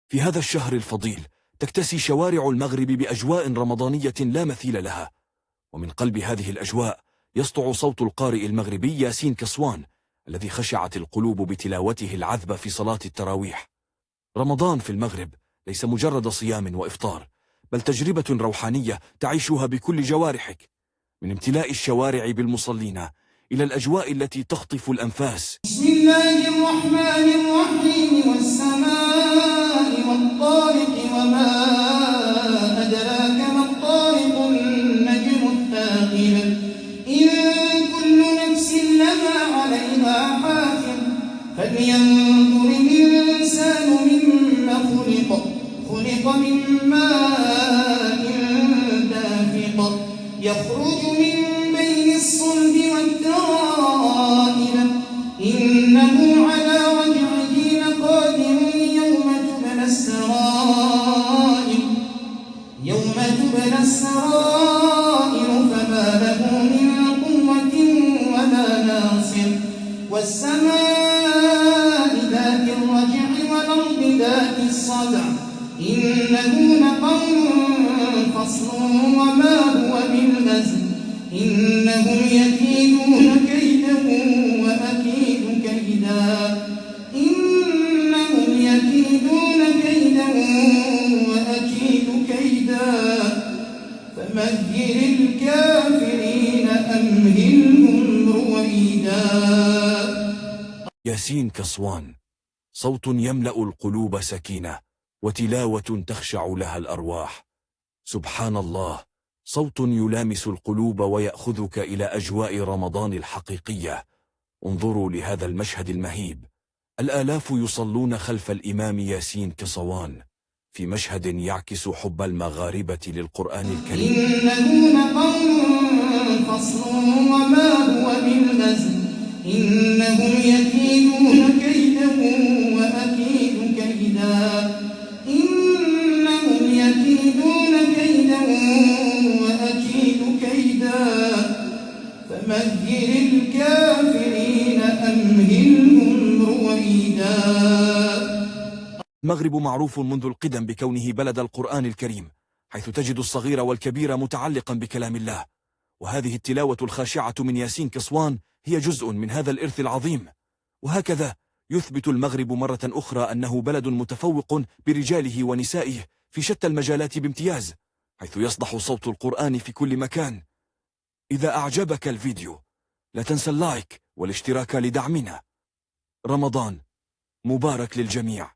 في هذا الشهر الفضيل تكتسي شوارع المغرب بأجواء رمضانية لا مثيل لها، ومن قلب هذه الأجواء يسطع صوت القارئ المغربي ياسين كسوان الذي خشعت القلوب بتلاوته العذبة في صلاة التراويح. رمضان في المغرب ليس مجرد صيام وإفطار، بل تجربة روحانية تعيشها بكل جوارحك، من امتلاء الشوارع بالمصلين إلى الأجواء التي تخطف الأنفاس. بسم الله الرحمن الرحيم. والسماء والطارق وما أدراك ما الطارق النجم الثاقب إن كل نفس لما عليها حافظ فلينظر الإنسان مما خلق من ماء دافق يخرج من بين الصلب والترائب إنه على رجعه لقادر يوم تبلى السرائر فما له من قوة ولا ناصر والسماء ذات الرجع والأرض ذات الصدع إنه لقول فصل وما هو بالهزل إنهم يكيدون كيدا وأكيد كيدا إنهم يكيدون كيدا وأكيد كيدا فمهل الكافرين أمهلهم رويدا. ياسين كسوان صوت يملأ القلوب سكينة وتلاوة تخشع لها الأرواح. سبحان الله، صوت يلامس القلوب ويأخذك إلى أجواء رمضان الحقيقية. انظروا لهذا المشهد المهيب، الآلاف يصلون خلف الإمام ياسين كسوان في مشهد يعكس حب المغاربة للقرآن الكريم. إنه لقول فصل وما هو بالهزل إنهم يكيدون كيدا وأكيد كيدا إنهم يكيدون كيدا وأكيد كيدا فمهل الكافرين أمهلهم رويدا. المغرب معروف منذ القدم بكونه بلد القرآن الكريم، حيث تجد الصغير والكبير متعلقا بكلام الله، وهذه التلاوة الخاشعة من ياسين كسوان هي جزء من هذا الإرث العظيم. وهكذا يثبت المغرب مرة أخرى أنه بلد متفوق برجاله ونسائه في شتى المجالات بامتياز، حيث يصدح صوت القرآن في كل مكان. إذا أعجبك الفيديو لا تنسى اللايك والاشتراك لدعمنا. رمضان مبارك للجميع.